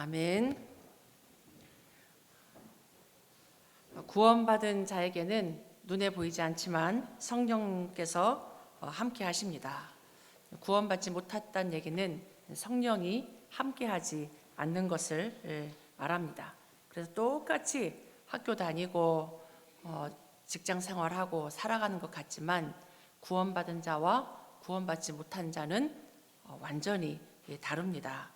아멘. 구원받은 자에게는 눈에 보이지 않지만 성령께서 함께 하십니다. 구원받지 못했다는 얘기는 성령이 함께하지 않는 것을 말합니다. 그래서 똑같이 학교 다니고 직장 생활하고 살아가는 것 같지만 구원받은 자와 구원받지 못한 자는 완전히 다릅니다.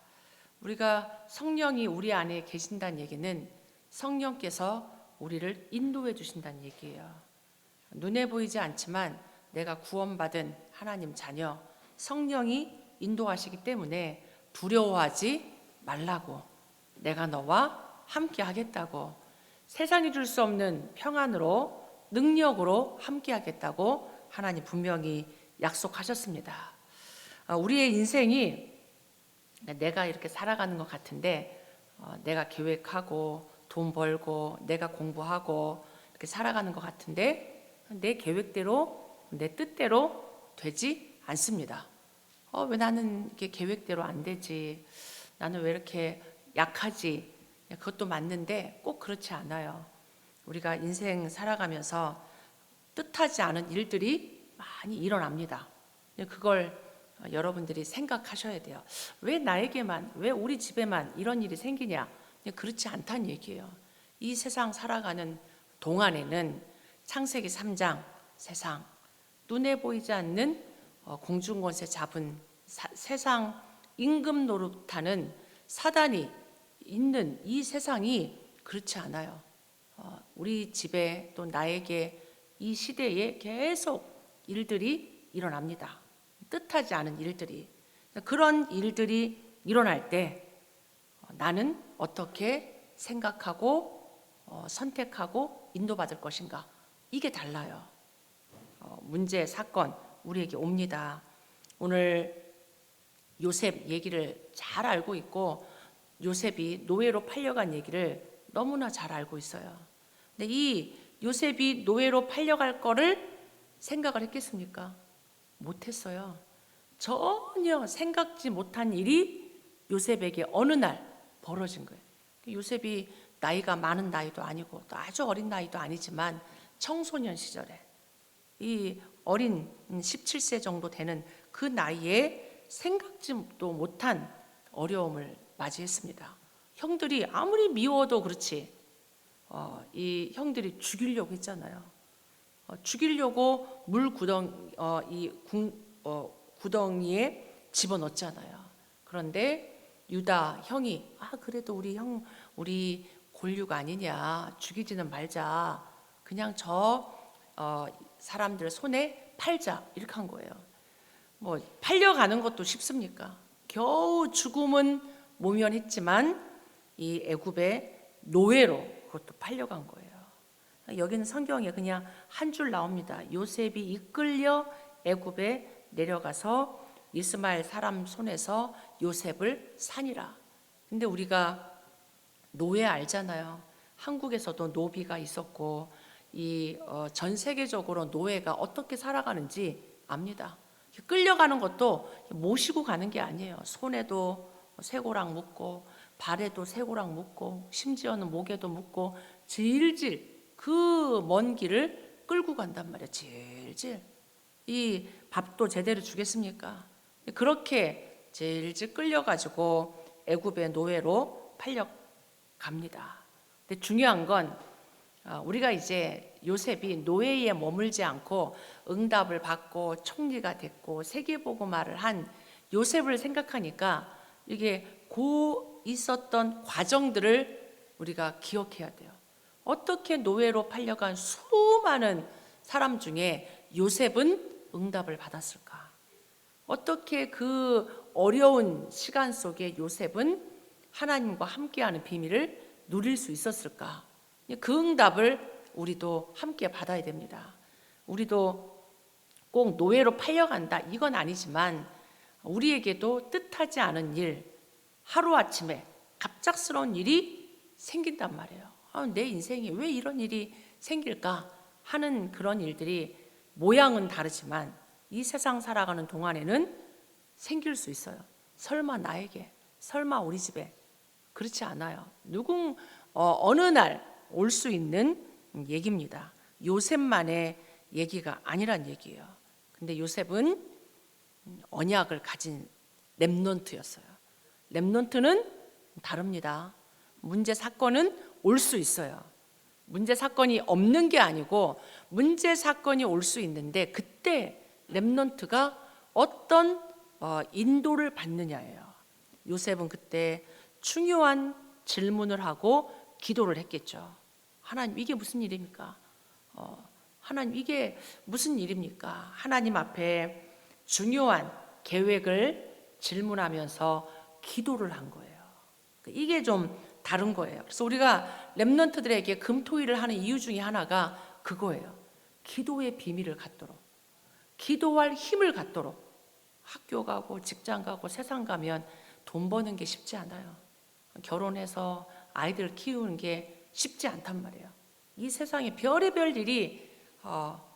우리가 성령이 우리 안에 계신다는 얘기는 성령께서 우리를 인도해 주신다는 얘기예요. 눈에 보이지 않지만 내가 구원받은 하나님 자녀, 성령이 인도하시기 때문에 두려워하지 말라고, 내가 너와 함께 하겠다고, 세상이 줄 수 없는 평안으로 능력으로 함께 하겠다고 하나님 분명히 약속하셨습니다. 우리의 인생이 내가 이렇게 살아가는 것 같은데 내가 계획하고 돈 벌고 내가 공부하고 이렇게 살아가는 것 같은데 내 계획대로 내 뜻대로 되지 않습니다. 왜 나는 이렇게 계획대로 안 되지? 나는 왜 이렇게 약하지? 그것도 맞는데 꼭 그렇지 않아요. 우리가 인생 살아가면서 뜻하지 않은 일들이 많이 일어납니다. 그걸 여러분들이 생각하셔야 돼요. 왜 나에게만, 왜 우리 집에만 이런 일이 생기냐? 그렇지 않다는 얘기예요. 이 세상 살아가는 동안에는 창세기 3장 세상, 눈에 보이지 않는 공중권세 잡은 세상 임금 노릇하는 사단이 있는 이 세상이 그렇지 않아요. 우리 집에 또 나에게 이 시대에 계속 일들이 일어납니다. 뜻하지 않은 일들이. 그런 일들이 일어날 때 나는 어떻게 생각하고 선택하고 인도받을 것인가, 이게 달라요. 문제, 사건 우리에게 옵니다. 오늘 요셉 얘기를 잘 알고 있고 요셉이 노예로 팔려간 얘기를 너무나 잘 알고 있어요. 근데 이 요셉이 노예로 팔려갈 거를 생각을 했겠습니까? 못했어요. 전혀 생각지 못한 일이 요셉에게 어느 날 벌어진 거예요. 요셉이 나이가 많은 나이도 아니고 또 아주 어린 나이도 아니지만 청소년 시절에 이 어린 17세 정도 되는 그 나이에 생각지도 못한 어려움을 맞이했습니다. 형들이 아무리 미워도 그렇지 이 형들이 죽이려고 했잖아요. 죽이려고 물 구덩이에 집어넣었잖아요. 그런데 유다 형이 그래도 우리 골육 아니냐, 죽이지는 말자, 그냥 저 사람들 손에 팔자, 이렇게 한 거예요. 뭐 팔려가는 것도 쉽습니까? 겨우 죽음은 모면했지만 이 애굽의 노예로 그것도 팔려간 거예요. 여기는 성경에 그냥 한 줄 나옵니다. 요셉이 이끌려 애굽에 내려가서 이스마엘 사람 손에서 요셉을 사니라. 근데 우리가 노예 알잖아요. 한국에서도 노비가 있었고 전 세계적으로 노예가 어떻게 살아가는지 압니다. 끌려가는 것도 모시고 가는 게 아니에요. 손에도 쇠고랑 묶고 발에도 쇠고랑 묶고 심지어는 목에도 묶고 질질 그 먼 길을 끌고 간단 말이에요. 질질. 이 밥도 제대로 주겠습니까? 그렇게 질질 끌려가지고 애굽의 노예로 팔려갑니다. 근데 중요한 건 우리가 이제 요셉이 노예에 머물지 않고 응답을 받고 총리가 됐고 세계복음화를 한 요셉을 생각하니까 이게 있었던 과정들을 우리가 기억해야 돼요. 어떻게 노예로 팔려간 수많은 사람 중에 요셉은 응답을 받았을까? 어떻게 그 어려운 시간 속에 요셉은 하나님과 함께하는 비밀을 누릴 수 있었을까? 그 응답을 우리도 함께 받아야 됩니다. 우리도 꼭 노예로 팔려간다 이건 아니지만 우리에게도 뜻하지 않은 일, 하루아침에 갑작스러운 일이 생긴단 말이에요. 내 인생에 왜 이런 일이 생길까 하는 그런 일들이 모양은 다르지만 이 세상 살아가는 동안에는 생길 수 있어요. 설마 나에게, 설마 우리 집에, 그렇지 않아요. 어느 날 올 수 있는 얘기입니다. 요셉만의 얘기가 아니란 얘기예요. 근데 요셉은 언약을 가진 렘넌트였어요. 렘넌트는 다릅니다. 문제 사건은 올 수 있어요. 문제 사건이 없는 게 아니고 문제 사건이 올 수 있는데 그때 렘넌트가 어떤 인도를 받느냐예요. 요셉은 그때 중요한 질문을 하고 기도를 했겠죠. 하나님, 이게 무슨 일입니까? 하나님, 이게 무슨 일입니까? 하나님 앞에 중요한 계획을 질문하면서 기도를 한 거예요. 이게 좀 다른 거예요. 그래서 우리가 렘넌트들에게 금토일을 하는 이유 중에 하나가 그거예요. 기도의 비밀을 갖도록, 기도할 힘을 갖도록. 학교 가고 직장 가고 세상 가면 돈 버는 게 쉽지 않아요. 결혼해서 아이들 키우는 게 쉽지 않단 말이에요. 이 세상에 별의별 일이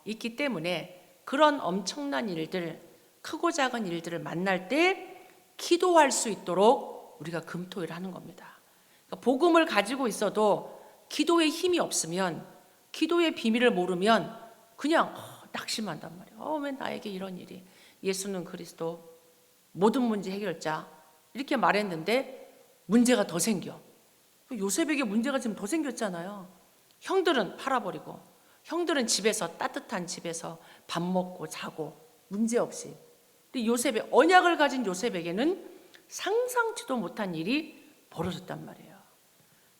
있기 때문에 그런 엄청난 일들, 크고 작은 일들을 만날 때 기도할 수 있도록 우리가 금토일 하는 겁니다. 그러니까 복음을 가지고 있어도 기도의 힘이 없으면, 기도의 비밀을 모르면 그냥 낙심한단 말이에요. 왜 나에게 이런 일이? 예수는 그리스도, 모든 문제 해결자, 이렇게 말했는데 문제가 더 생겨. 요셉에게 문제가 지금 더 생겼잖아요. 형들은 팔아버리고, 형들은 집에서, 따뜻한 집에서 밥 먹고 자고 문제없이. 근데 언약을 가진 요셉에게는 상상치도 못한 일이 벌어졌단 말이에요.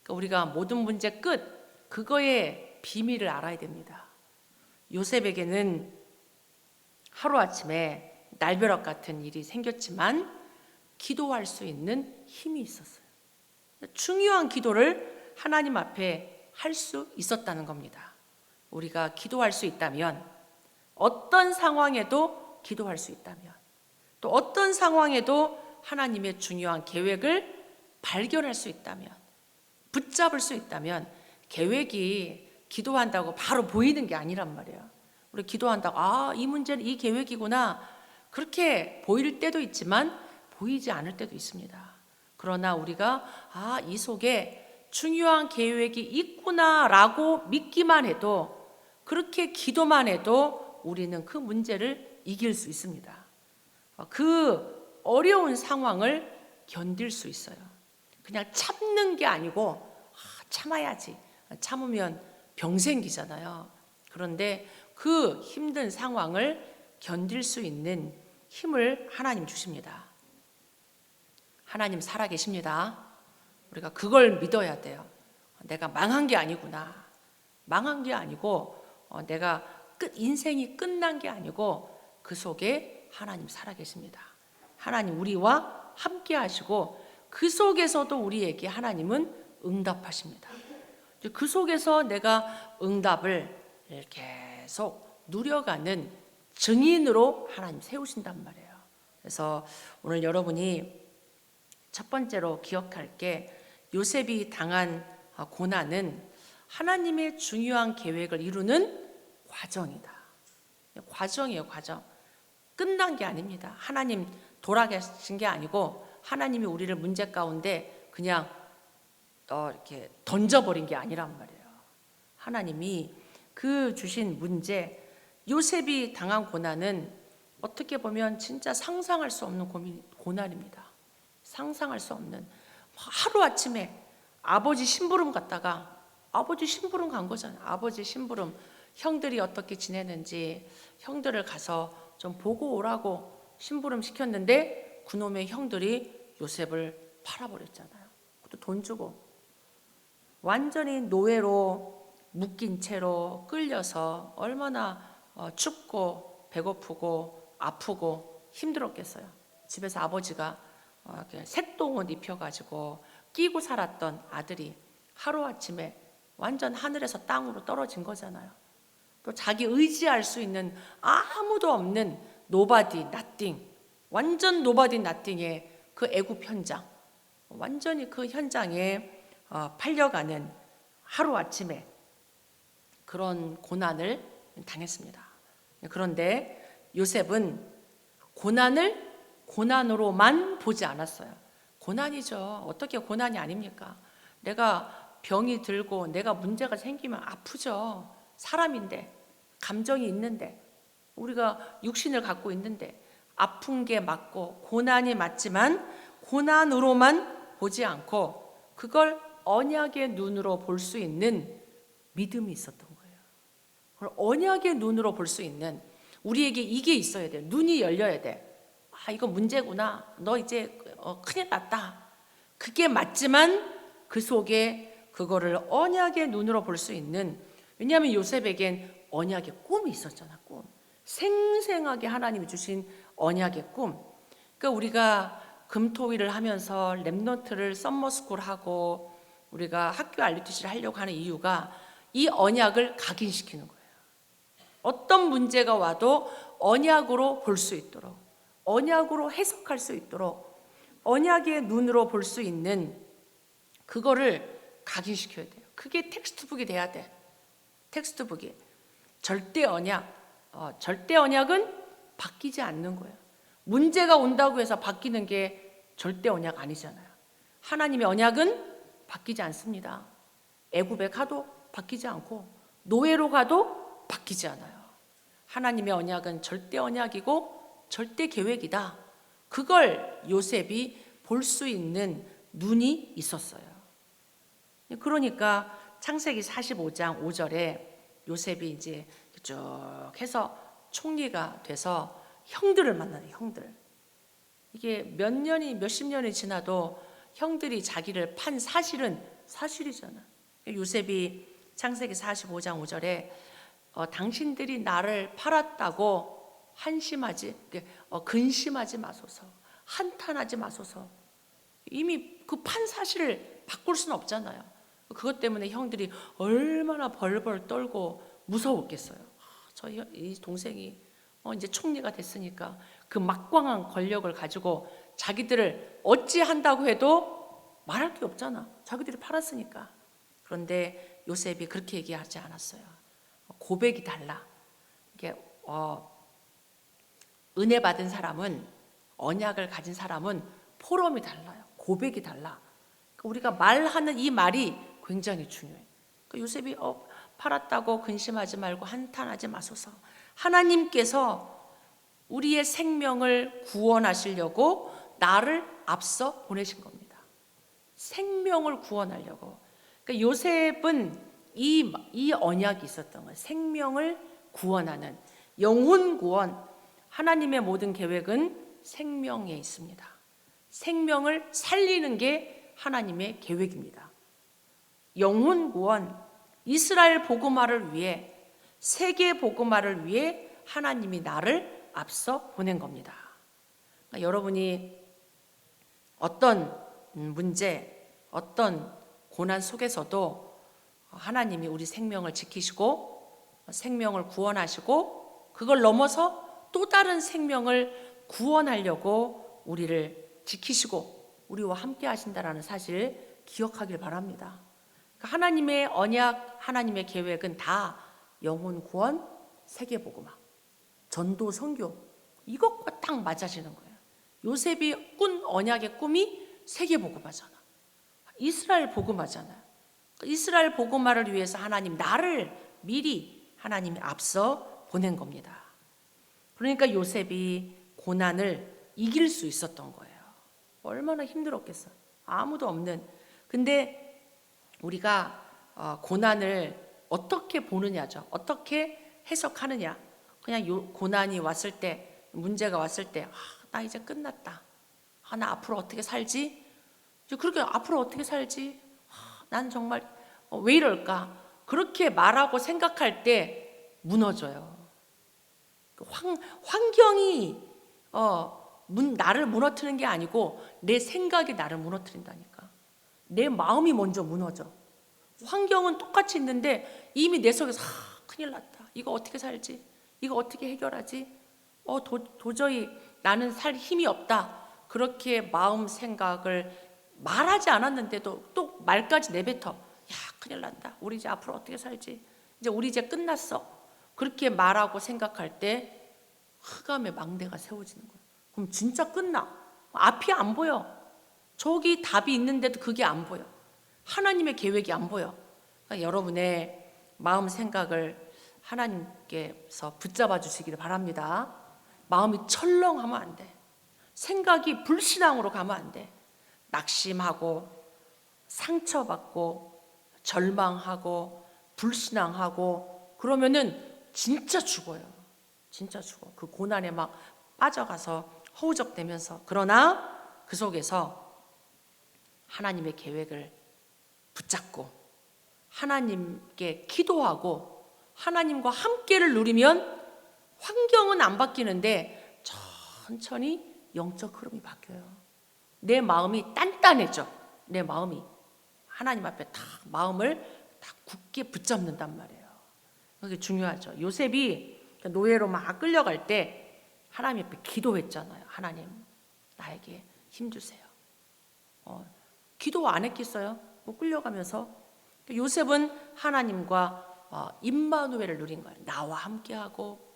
그러니까 우리가 모든 문제 끝, 그거의 비밀을 알아야 됩니다. 요셉에게는 하루아침에 날벼락 같은 일이 생겼지만 기도할 수 있는 힘이 있었어요. 중요한 기도를 하나님 앞에 할 수 있었다는 겁니다. 우리가 기도할 수 있다면, 어떤 상황에도 기도할 수 있다면, 또 어떤 상황에도 하나님의 중요한 계획을 발견할 수 있다면, 붙잡을 수 있다면, 계획이 기도한다고 바로 보이는 게 아니란 말이에요. 우리 기도한다고 이 문제는 이 계획이구나, 그렇게 보일 때도 있지만 보이지 않을 때도 있습니다. 그러나 우리가 이 속에 중요한 계획이 있구나라고 믿기만 해도, 그렇게 기도만 해도 우리는 그 문제를 이길 수 있습니다. 그 어려운 상황을 견딜 수 있어요. 그냥 참는 게 아니고 참아야지, 참으면 병 생기잖아요. 그런데 그 힘든 상황을 견딜 수 있는 힘을 하나님 주십니다. 하나님 살아계십니다. 우리가 그걸 믿어야 돼요. 내가 망한 게 아니구나. 망한 게 아니고 내가 인생이 끝난 게 아니고 그 속에 하나님 살아계십니다. 하나님 우리와 함께 하시고 그 속에서도 우리에게 하나님은 응답하십니다. 그 속에서 내가 응답을 계속 누려가는 증인으로 하나님 세우신단 말이에요. 그래서 오늘 여러분이 첫 번째로 기억할 게, 요셉이 당한 고난은 하나님의 중요한 계획을 이루는 과정이다. 과정이에요, 과정. 끝난 게 아닙니다. 하나님 돌아가신 게 아니고 하나님이 우리를 문제 가운데 그냥 이렇게 던져버린 게 아니란 말이에요. 하나님이 그 주신 문제, 요셉이 당한 고난은 어떻게 보면 진짜 상상할 수 없는 고난입니다. 상상할 수 없는, 하루아침에 아버지 심부름 갔다가, 아버지 심부름 간 거잖아요. 아버지 심부름, 형들이 어떻게 지내는지 형들을 가서 좀 보고 오라고 심부름 시켰는데 그놈의 형들이 요셉을 팔아버렸잖아요. 또 돈 주고 완전히 노예로 묶인 채로 끌려서 얼마나 춥고 배고프고 아프고 힘들었겠어요. 집에서 아버지가 색동옷 입혀가지고 끼고 살았던 아들이 하루아침에 완전 하늘에서 땅으로 떨어진 거잖아요. 또 자기 의지할 수 있는 아무도 없는 노바디 나띵, 완전 노바디 나띵의 그 애굽 현장, 완전히 그 현장에 팔려가는 하루아침에 그런 고난을 당했습니다. 그런데 요셉은 고난을 고난으로만 보지 않았어요. 고난이죠. 어떻게 고난이 아닙니까? 내가 병이 들고 내가 문제가 생기면 아프죠. 사람인데, 감정이 있는데, 우리가 육신을 갖고 있는데 아픈 게 맞고 고난이 맞지만 고난으로만 보지 않고 그걸 언약의 눈으로 볼 수 있는 믿음이 있었던 거예요. 그걸 언약의 눈으로 볼 수 있는, 우리에게 이게 있어야 돼요. 눈이 열려야 돼. 아, 이거 문제구나. 너 이제 큰일 났다. 그게 맞지만 그 속에 그거를 언약의 눈으로 볼 수 있는, 왜냐하면 요셉에겐 언약의 꿈이 있었잖아. 꿈. 생생하게 하나님이 주신 언약의 꿈. 그러니까 우리가 금토일을 하면서 랩넌트를 썸머스쿨 하고 우리가 학교 RUTC를 하려고 하는 이유가 이 언약을 각인시키는 거예요. 어떤 문제가 와도 언약으로 볼 수 있도록, 언약으로 해석할 수 있도록, 언약의 눈으로 볼 수 있는 그거를 각인시켜야 돼요. 그게 텍스트북이 돼야 돼. 텍스트북이. 절대 언약은 바뀌지 않는 거예요. 문제가 온다고 해서 바뀌는 게 절대 언약 아니잖아요. 하나님의 언약은 바뀌지 않습니다. 애굽에 가도 바뀌지 않고 노예로 가도 바뀌지 않아요. 하나님의 언약은 절대 언약이고 절대 계획이다. 그걸 요셉이 볼 수 있는 눈이 있었어요. 그러니까 창세기 45장 5절에 요셉이 이제 쭉 해서 총리가 돼서 형들을 만나요. 형들. 이게 몇십 년이 지나도 형들이 자기를 판 사실은 사실이잖아. 요셉이 창세기 45장 5절에 당신들이 나를 팔았다고 근심하지 마소서, 한탄하지 마소서. 이미 그 판 사실을 바꿀 수는 없잖아요. 그것 때문에 형들이 얼마나 벌벌 떨고 무서웠겠어요. 이 동생이 이제 총리가 됐으니까 그 막강한 권력을 가지고 자기들을 어찌한다고 해도 말할 게 없잖아. 자기들이 팔았으니까. 그런데 요셉이 그렇게 얘기하지 않았어요. 고백이 달라. 이게 은혜 받은 사람은, 언약을 가진 사람은 포럼이 달라요. 고백이 달라. 우리가 말하는 이 말이 굉장히 중요해. 요셉이 팔았다고 근심하지 말고 한탄하지 마소서. 하나님께서 우리의 생명을 구원하시려고 나를 앞서 보내신 겁니다. 생명을 구원하려고. 그러니까 요셉은 이 언약이 있었던 거예요. 생명을 구원하는 영혼 구원. 하나님의 모든 계획은 생명에 있습니다. 생명을 살리는 게 하나님의 계획입니다. 영혼 구원, 이스라엘 복음화를 위해, 세계 복음화를 위해 하나님이 나를 앞서 보낸 겁니다. 그러니까 여러분이 어떤 문제, 어떤 고난 속에서도 하나님이 우리 생명을 지키시고 생명을 구원하시고 그걸 넘어서 또 다른 생명을 구원하려고 우리를 지키시고 우리와 함께 하신다라는 사실을 기억하길 바랍니다. 하나님의 언약, 하나님의 계획은 다 영혼 구원, 세계 복음화, 전도 선교, 이것과 딱 맞아지는 거예요. 요셉이 꾼 언약의 꿈이 세계 복음화잖아. 이스라엘 복음화잖아요. 이스라엘 복음화를 위해서 하나님 나를 미리 하나님이 앞서 보낸 겁니다. 그러니까 요셉이 고난을 이길 수 있었던 거예요. 얼마나 힘들었겠어. 아무도 없는. 근데 우리가 고난을 어떻게 보느냐죠. 어떻게 해석하느냐. 그냥 고난이 왔을 때, 문제가 왔을 때, 나 이제 끝났다. 나 앞으로 어떻게 살지? 그렇게 앞으로 어떻게 살지? 난 정말 왜 이럴까? 그렇게 말하고 생각할 때 무너져요. 환경이 나를 무너뜨리는 게 아니고 내 생각이 나를 무너뜨린다니까. 내 마음이 먼저 무너져. 환경은 똑같이 있는데 이미 내 속에서 큰일 났다. 이거 어떻게 살지? 이거 어떻게 해결하지? 도저히 나는 살 힘이 없다. 그렇게 마음 생각을 말하지 않았는데도 또 말까지 내뱉어. 야, 큰일 난다. 우리 이제 앞으로 어떻게 살지? 이제 우리 이제 끝났어. 그렇게 말하고 생각할 때 흑암의 망대가 세워지는 거예요. 그럼 진짜 끝나. 앞이 안 보여. 저기 답이 있는데도 그게 안 보여. 하나님의 계획이 안 보여. 그러니까 여러분의 마음 생각을 하나님께서 붙잡아 주시기를 바랍니다. 마음이 철렁하면 안 돼. 생각이 불신앙으로 가면 안 돼. 낙심하고 상처받고 절망하고 불신앙하고 그러면은 진짜 죽어요. 진짜 죽어. 그 고난에 막 빠져가서 허우적대면서. 그러나 그 속에서 하나님의 계획을 붙잡고 하나님께 기도하고 하나님과 함께를 누리면 환경은 안 바뀌는데 천천히 영적 흐름이 바뀌어요. 내 마음이 단단해져. 내 마음이 하나님 앞에 다 마음을 다 굳게 붙잡는단 말이에요. 그게 중요하죠. 요셉이 노예로 막 끌려갈 때 하나님 앞에 기도했잖아요. 하나님, 나에게 힘 주세요. 기도 안 했겠어요? 끌려가면서. 요셉은 하나님과 임마누엘을 누린 거예요. 나와 함께하고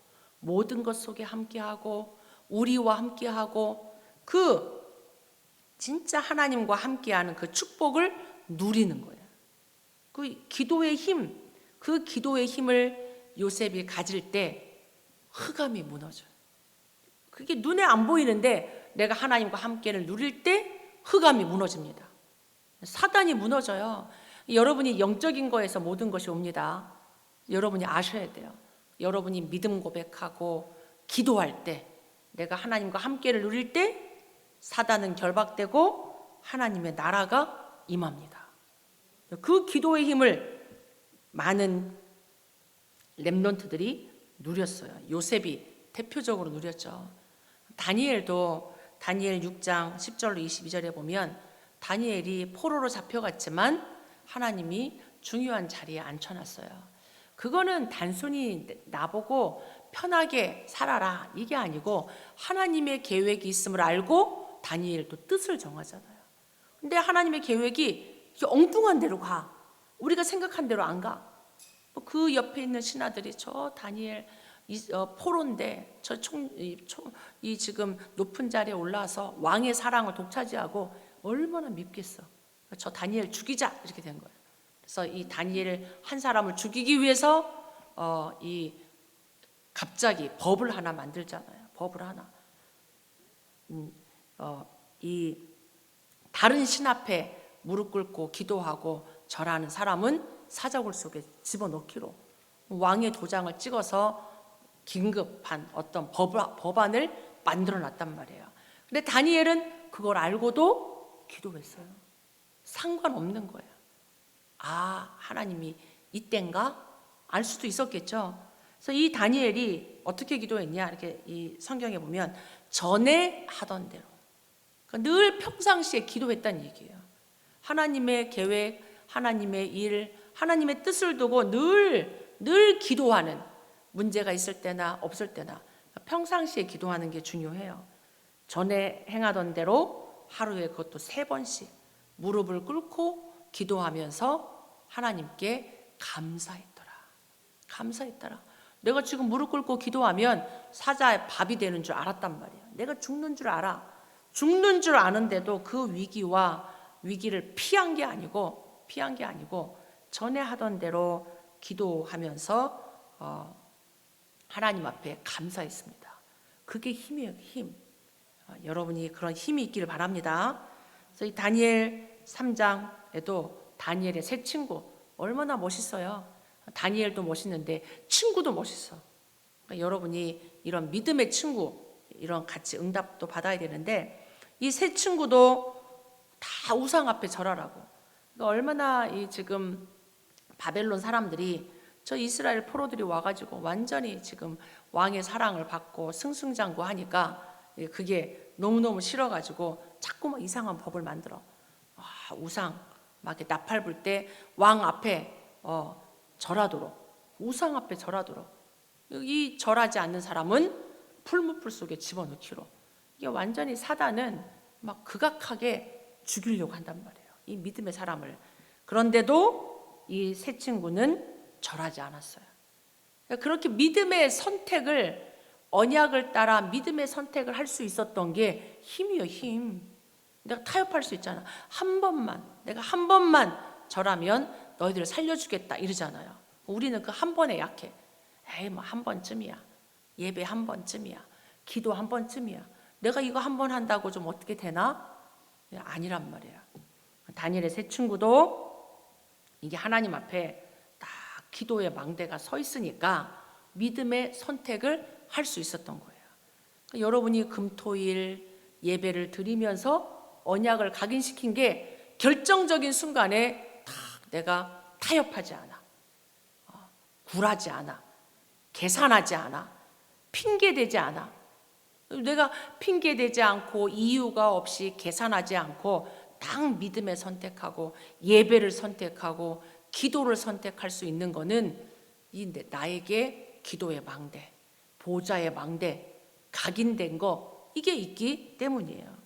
모든 것 속에 함께하고 우리와 함께하고 그 진짜 하나님과 함께하는 그 축복을 누리는 거예요. 그 기도의 힘, 그 기도의 힘을 요셉이 가질 때 흑암이 무너져요. 그게 눈에 안 보이는데 내가 하나님과 함께를 누릴 때 흑암이 무너집니다. 사단이 무너져요. 여러분이 영적인 거에서 모든 것이 옵니다. 여러분이 아셔야 돼요. 여러분이 믿음 고백하고 기도할 때 내가 하나님과 함께를 누릴 때 사단은 결박되고 하나님의 나라가 임합니다. 그 기도의 힘을 많은 렘넌트들이 누렸어요. 요셉이 대표적으로 누렸죠. 다니엘도 다니엘 6장 10절로 22절에 보면 다니엘이 포로로 잡혀갔지만 하나님이 중요한 자리에 앉혀놨어요. 그거는 단순히 나보고 편하게 살아라 이게 아니고 하나님의 계획이 있음을 알고 다니엘도 뜻을 정하잖아요. 근데 하나님의 계획이 엉뚱한 데로 가. 우리가 생각한 대로 안 가. 그 옆에 있는 신하들이 저 다니엘 포로인데 이 지금 높은 자리에 올라와서 왕의 사랑을 독차지하고 얼마나 밉겠어. 저 다니엘 죽이자 이렇게 된 거예요. 그래서 이 다니엘 한 사람을 죽이기 위해서 갑자기 법을 하나 만들잖아요. 법을 하나. 이 다른 신 앞에 무릎 꿇고 기도하고 절하는 사람은 사자굴 속에 집어넣기로 왕의 도장을 찍어서 긴급한 어떤 법안을 만들어 놨단 말이에요. 근데 다니엘은 그걸 알고도 기도했어요. 상관없는 거예요. 아, 하나님이 이땐가? 알 수도 있었겠죠. 그래서 이 다니엘이 어떻게 기도했냐? 이렇게 이 성경에 보면 전에 하던 대로 늘 평상시에 기도했다는 얘기예요. 하나님의 계획, 하나님의 일, 하나님의 뜻을 두고 늘 기도하는, 문제가 있을 때나 없을 때나 평상시에 기도하는 게 중요해요. 전에 행하던 대로 하루에 그것도 3번씩 무릎을 꿇고 기도하면서 하나님께 감사했더라. 내가 지금 무릎 꿇고 기도하면 사자의 밥이 되는 줄 알았단 말이야. 내가 죽는 줄 알아. 죽는 줄 아는데도 그 위기를 피한 게 아니고 전에 하던 대로 기도하면서 하나님 앞에 감사했습니다. 그게 힘이에요, 힘. 여러분이 그런 힘이 있기를 바랍니다. 그래서 이 다니엘 3장에도 다니엘의 세 친구 얼마나 멋있어요. 다니엘도 멋있는데 친구도 멋있어. 그러니까 여러분이 이런 믿음의 친구, 이런 같이 응답도 받아야 되는데 이 세 친구도 다 우상 앞에 절하라고. 그러니까 얼마나 이 지금 바벨론 사람들이 저 이스라엘 포로들이 와가지고 완전히 지금 왕의 사랑을 받고 승승장구하니까 그게 너무너무 싫어가지고 자꾸 막 이상한 법을 만들어. 우상 막 이렇게 나팔 불 때 왕 앞에 절하도록, 우상 앞에 절하도록. 이 절하지 않는 사람은 풀무불 속에 집어넣기로. 이게 완전히 사단은 막 극악하게 죽이려고 한단 말이에요. 이 믿음의 사람을. 그런데도 이 세 친구는 절하지 않았어요. 그렇게 믿음의 선택을, 언약을 따라 믿음의 선택을 할 수 있었던 게 힘이에요, 힘. 내가 타협할 수 있잖아. 내가 한 번만 절하면 너희들을 살려주겠다 이러잖아요. 우리는 그 한 번에 약해. 에이, 뭐 한 번쯤이야. 예배 한 번쯤이야. 기도 한 번쯤이야. 내가 이거 한 번 한다고 좀 어떻게 되나? 아니란 말이야. 다니엘의 세 친구도 이게 하나님 앞에 딱 기도의 망대가 서 있으니까 믿음의 선택을 할 수 있었던 거예요. 여러분이 금토일 예배를 드리면서 언약을 각인시킨 게 결정적인 순간에 딱 내가 타협하지 않아, 굴하지 않아, 계산하지 않아, 핑계대지 않아. 내가 핑계대지 않고 이유가 없이 계산하지 않고 딱 믿음에 선택하고 예배를 선택하고 기도를 선택할 수 있는 거는 이 나에게 기도의 망대, 보좌의 망대, 각인된 거 이게 있기 때문이에요.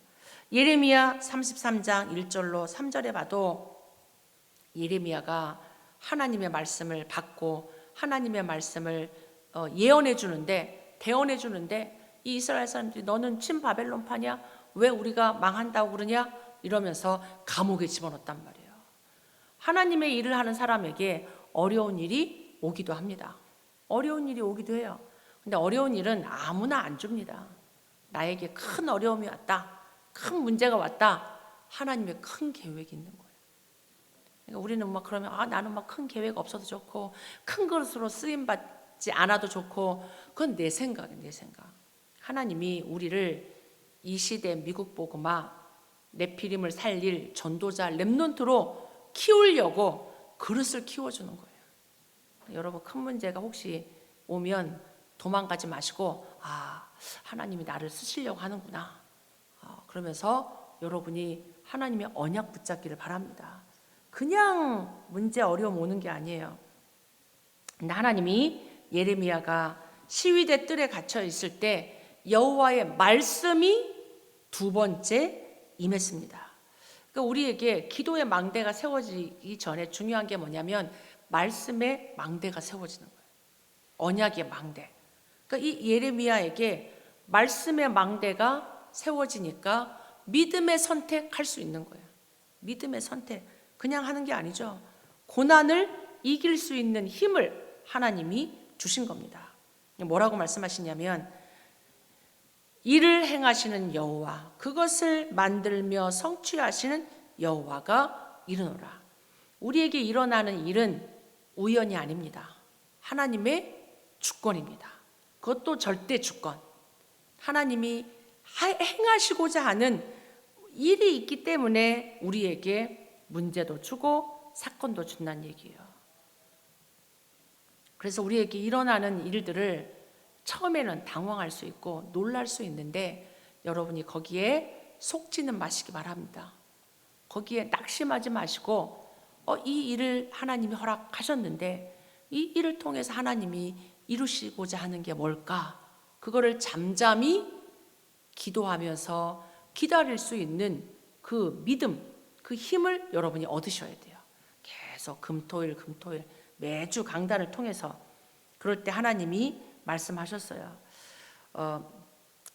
예레미야 33장 1절로 3절에 봐도 예레미야가 하나님의 말씀을 받고 하나님의 말씀을 예언해 주는데, 대언해 주는데 이 이스라엘 사람들이 너는 친 바벨론파냐? 왜 우리가 망한다고 그러냐? 이러면서 감옥에 집어넣었단 말이에요. 하나님의 일을 하는 사람에게 어려운 일이 오기도 합니다. 어려운 일이 오기도 해요. 근데 어려운 일은 아무나 안 줍니다. 나에게 큰 어려움이 왔다, 큰 문제가 왔다, 하나님의 큰 계획이 있는 거예요. 그러니까 우리는 막 그러면 나는 막 큰 계획 없어도 좋고 큰 것으로 쓰임 받지 않아도 좋고, 그건 내 생각이에요, 내 생각. 하나님이 우리를 이 시대 미국 복음화 네피림을 살릴 전도자 렘넌트로 키우려고 그릇을 키워주는 거예요. 여러분, 큰 문제가 혹시 오면 도망가지 마시고 하나님이 나를 쓰시려고 하는구나, 그러면서 여러분이 하나님의 언약 붙잡기를 바랍니다. 그냥 문제 어려움 오는 게 아니에요. 근데 하나님이 예레미야가 시위대 뜰에 갇혀 있을 때 여호와의 말씀이 두 번째 임했습니다. 그러니까 우리에게 기도의 망대가 세워지기 전에 중요한 게 뭐냐면 말씀의 망대가 세워지는 거예요. 언약의 망대. 그러니까 이 예레미야에게 말씀의 망대가 세워지니까 믿음의 선택할 수 있는 거예요. 믿음의 선택. 그냥 하는 게 아니죠. 고난을 이길 수 있는 힘을 하나님이 주신 겁니다. 뭐라고 말씀하시냐면 일을 행하시는 여호와, 그것을 만들며 성취하시는 여호와가 이르노라. 우리에게 일어나는 일은 우연이 아닙니다. 하나님의 주권입니다. 그것도 절대 주권. 하나님이 행하시고자 하는 일이 있기 때문에 우리에게 문제도 주고 사건도 준다는 얘기예요. 그래서 우리에게 일어나는 일들을 처음에는 당황할 수 있고 놀랄 수 있는데 여러분이 거기에 속지는 마시기 바랍니다. 거기에 낙심하지 마시고 이 일을 하나님이 허락하셨는데 이 일을 통해서 하나님이 이루시고자 하는 게 뭘까? 그거를 잠잠히 기도하면서 기다릴 수 있는 그 믿음, 그 힘을 여러분이 얻으셔야 돼요. 계속 금토일 매주 강단을 통해서. 그럴 때 하나님이 말씀하셨어요.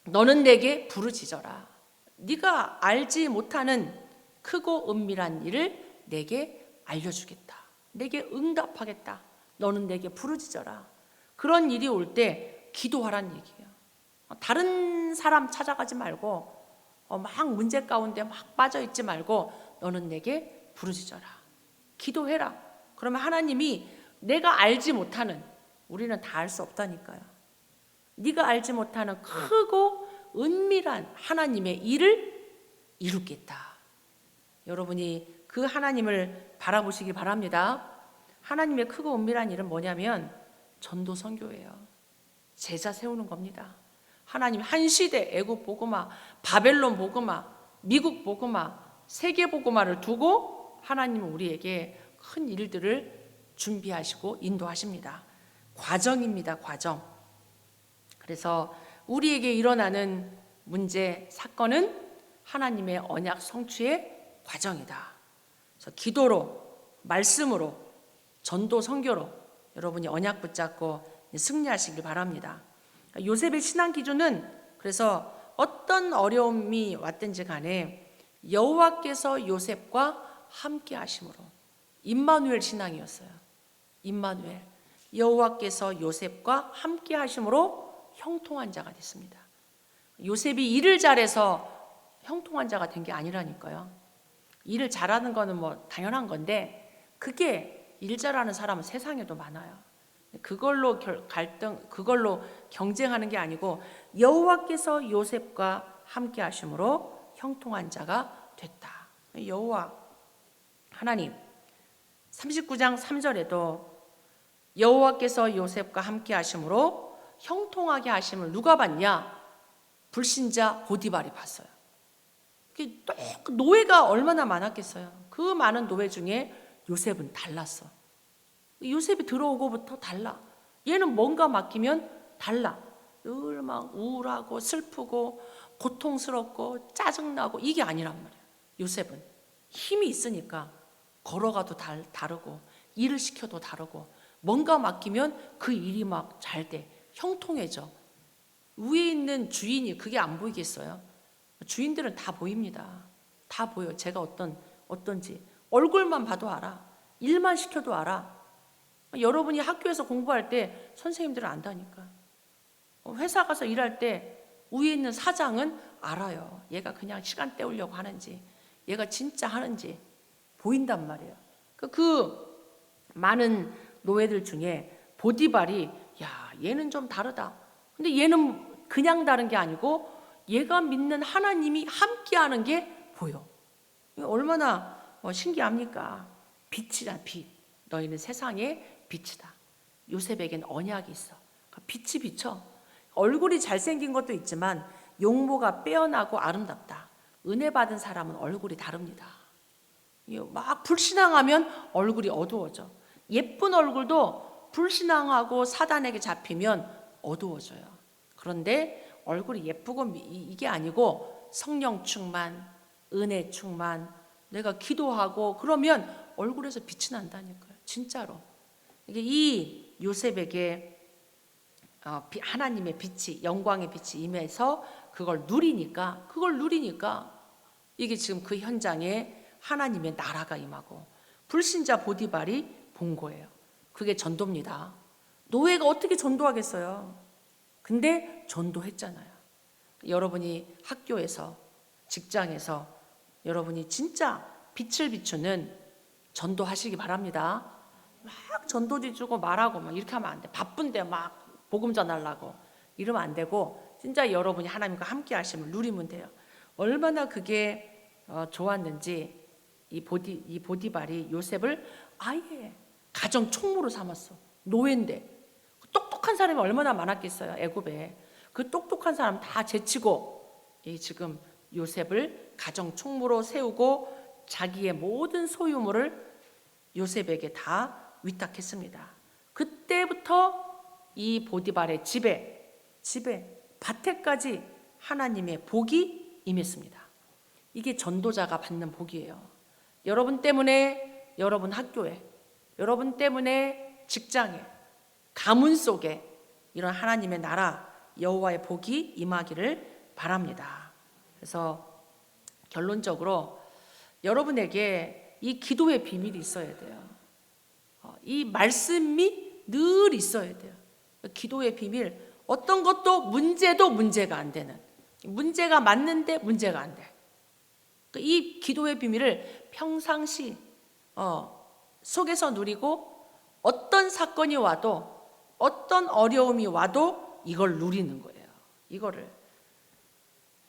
너는 내게 부르짖어라. 네가 알지 못하는 크고 은밀한 일을 내게 알려주겠다. 내게 응답하겠다. 너는 내게 부르짖어라. 그런 일이 올 때 기도하란 얘기예요. 다른 사람 찾아가지 말고 막 문제 가운데 막 빠져있지 말고 너는 내게 부르짖어라. 기도해라. 그러면 하나님이 내가 알지 못하는, 우리는 다 알 수 없다니까요. 네가 알지 못하는 크고 은밀한 하나님의 일을 이루겠다. 여러분이 그 하나님을 바라보시기 바랍니다. 하나님의 크고 은밀한 일은 뭐냐면 전도 선교예요. 제자 세우는 겁니다. 하나님 한 시대 애국 복음화, 바벨론 복음화, 미국 복음화, 세계 복음화를 두고 하나님은 우리에게 큰 일들을 준비하시고 인도하십니다. 과정입니다, 과정. 그래서 우리에게 일어나는 문제, 사건은 하나님의 언약 성취의 과정이다. 그래서 기도로, 말씀으로, 전도 선교로 여러분이 언약 붙잡고 승리하시길 바랍니다. 요셉의 신앙 기준은 그래서 어떤 어려움이 왔든지 간에 여호와께서 요셉과 함께 하심으로. 임마누엘 신앙이었어요. 임마누엘. 여호와께서 요셉과 함께 하심으로 형통한 자가 됐습니다. 요셉이 일을 잘해서 형통한 자가 된 게 아니라니까요. 일을 잘하는 거는 뭐 당연한 건데, 그게 일 잘하는 사람은 세상에도 많아요. 그걸로 그걸로 경쟁하는 게 아니고 여호와께서 요셉과 함께 하심으로 형통한 자가 됐다. 여호와 하나님 39장 3절에도 여호와께서 요셉과 함께 하심으로 형통하게 하심을 누가 봤냐? 불신자 보디발이 봤어요. 노예가 얼마나 많았겠어요. 그 많은 노예 중에 요셉은 달랐어. 요셉이 들어오고부터 달라. 얘는 뭔가 맡기면 달라. 늘 막 우울하고 슬프고 고통스럽고 짜증나고 이게 아니란 말이에요. 요셉은 힘이 있으니까 걸어가도 다르고 일을 시켜도 다르고 뭔가 맡기면 그 일이 막 잘 돼. 형통해져. 위에 있는 주인이 그게 안 보이겠어요? 주인들은 다 보입니다. 다 보여. 제가 어떤지 얼굴만 봐도 알아. 일만 시켜도 알아. 여러분이 학교에서 공부할 때 선생님들은 안다니까. 회사 가서 일할 때 위에 있는 사장은 알아요. 얘가 그냥 시간 때우려고 하는지 얘가 진짜 하는지 보인단 말이에요. 그 많은 노예들 중에 보디발이 야 얘는 좀 다르다. 근데 얘는 그냥 다른 게 아니고 얘가 믿는 하나님이 함께하는 게 보여. 얼마나 신기합니까? 빛이다 빛. 너희는 세상의 빛이다. 요셉에겐 언약이 있어. 빛이 비쳐. 얼굴이 잘생긴 것도 있지만 용모가 빼어나고 아름답다. 은혜 받은 사람은 얼굴이 다릅니다. 막 불신앙하면 얼굴이 어두워져. 예쁜 얼굴도 불신앙하고 사단에게 잡히면 어두워져요. 그런데 얼굴이 예쁘고 이게 아니고 성령 충만, 은혜 충만, 내가 기도하고 그러면 얼굴에서 빛이 난다니까요. 진짜로. 이 요셉에게 하나님의 빛이, 영광의 빛이 임해서 그걸 누리니까 이게 지금 그 현장에 하나님의 나라가 임하고 불신자 보디발이 본 거예요. 그게 전도입니다. 노예가 어떻게 전도하겠어요? 근데 전도했잖아요. 여러분이 학교에서, 직장에서 여러분이 진짜 빛을 비추는 전도하시기 바랍니다. 막 전도지 주고 말하고 막 이렇게 하면 안 돼. 바쁜데 막 복음 전하려고 이러면 안 되고 진짜 여러분이 하나님과 함께 하심을 누리면 돼요. 얼마나 그게 좋았는지 이 보디발이 요셉을 아예 가정 총무로 삼았어. 노예인데 똑똑한 사람이 얼마나 많았겠어요. 애굽에 그 똑똑한 사람 다 제치고 지금 요셉을 가정 총무로 세우고 자기의 모든 소유물을 요셉에게 다 위탁했습니다. 그때부터 이 보디발의 집에 밭에까지 하나님의 복이 임했습니다. 이게 전도자가 받는 복이에요. 여러분 때문에 여러분 학교에, 여러분 때문에 직장에, 가문 속에 이런 하나님의 나라 여호와의 복이 임하기를 바랍니다. 그래서 결론적으로 여러분에게 이 기도의 비밀이 있어야 돼요. 이 말씀이 늘 있어야 돼요. 기도의 비밀, 어떤 것도 문제가 안 되는, 문제가 맞는데 문제가 안 돼. 이 기도의 비밀을 평상시 속에서 누리고 어떤 사건이 와도 어떤 어려움이 와도 이걸 누리는 거예요. 이거를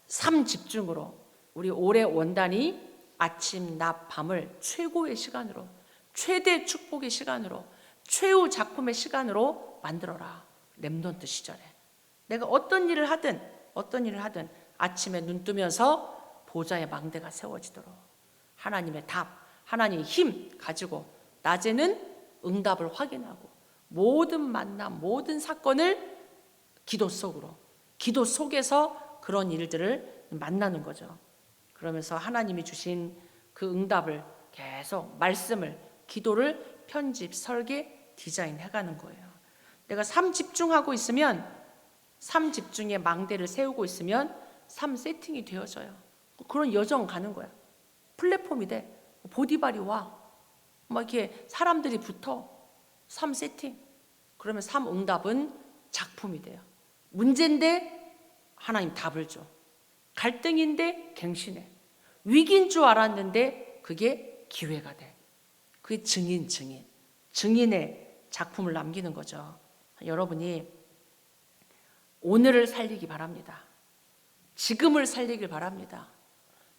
삶 집중으로 우리 올해 원단이 아침, 낮, 밤을 최고의 시간으로, 최대 축복의 시간으로, 최후 작품의 시간으로 만들어라. 렘넌트 시절에 내가 어떤 일을 하든 아침에 눈 뜨면서 보좌의 망대가 세워지도록 하나님의 답, 하나님의 힘 가지고 낮에는 응답을 확인하고 모든 만남, 모든 사건을 기도 속에서 그런 일들을 만나는 거죠. 그러면서 하나님이 주신 그 응답을 계속 말씀을, 기도를 편집, 설계, 디자인해가는 거예요. 내가 삶 집중하고 있으면, 삶 집중에 망대를 세우고 있으면 삶 세팅이 되어져요. 그런 여정 가는 거야. 플랫폼이 돼. 보디발이 와. 막 이렇게 사람들이 붙어. 삶 세팅. 그러면 삶 응답은 작품이 돼요. 문제인데 하나님 답을 줘. 갈등인데 갱신해. 위기인 줄 알았는데 그게 기회가 돼. 그게 증인의 작품을 남기는 거죠. 여러분이 오늘을 살리기 바랍니다. 지금을 살리길 바랍니다.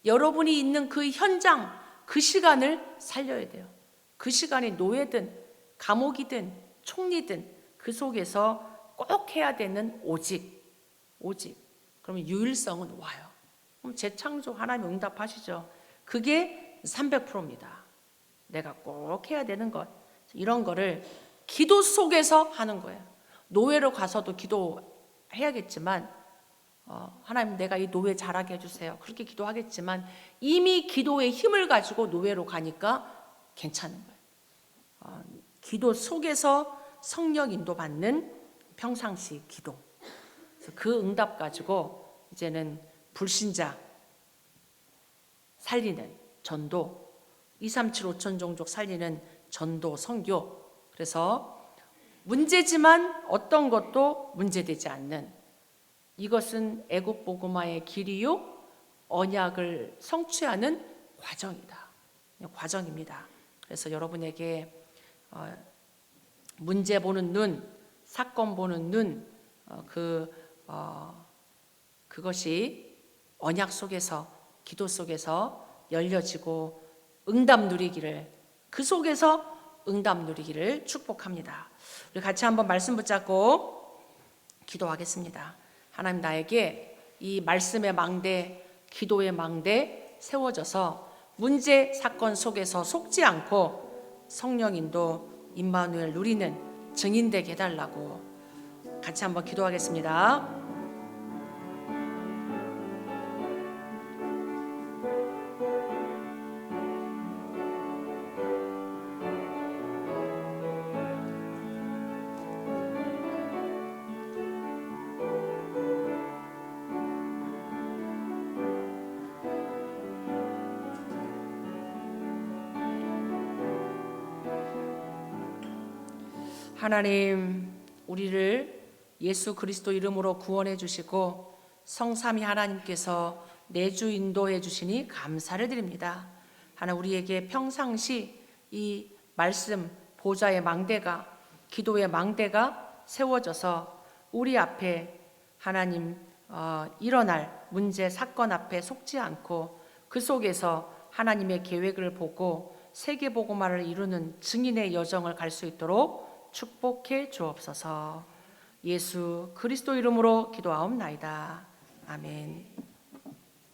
여러분이 있는 그 현장, 그 시간을 살려야 돼요. 그 시간이 노예든 감옥이든 총리든 그 속에서 꼭 해야 되는 오직. 그러면 유일성은 와요. 그럼 재창조 하나님 응답하시죠. 그게 300%입니다. 내가 꼭 해야 되는 것. 이런 거를 기도 속에서 하는 거예요. 노예로 가서도 기도해야겠지만 하나님 내가 이 노예 잘하게 해주세요. 그렇게 기도하겠지만 이미 기도의 힘을 가지고 노예로 가니까 괜찮은 거예요. 기도 속에서 성령 인도받는 평상시 기도. 그래서 그 응답 가지고 이제는 불신자 살리는 전도, 237 5천 종족 살리는 전도 선교. 그래서 문제지만 어떤 것도 문제되지 않는, 이것은 애국 복음화의 길이요 언약을 성취하는 과정입니다. 그래서 여러분에게 문제 보는 눈, 사건 보는 눈, 그것이 언약 속에서, 기도 속에서 열려지고 응답 누리기를, 그 속에서 응답 누리기를 축복합니다. 우리 같이 한번 말씀 붙잡고 기도하겠습니다. 하나님, 나에게 이 말씀의 망대, 기도의 망대 세워져서 문제 사건 속에서 속지 않고 성령 인도 임마누엘 누리는 증인 되게 해달라고 같이 한번 기도하겠습니다. 하나님, 우리를 예수 그리스도 이름으로 구원해 주시고 성삼위 하나님께서 내주 인도해 주시니 감사를 드립니다. 하나님, 우리에게 평상시 이 말씀 보좌의 망대가, 기도의 망대가 세워져서 우리 앞에 하나님 일어날 문제 사건 앞에 속지 않고 그 속에서 하나님의 계획을 보고 세계복음화를 이루는 증인의 여정을 갈 수 있도록 축복해 주옵소서. 예수 그리스도 이름으로 기도하옵나이다. 아멘.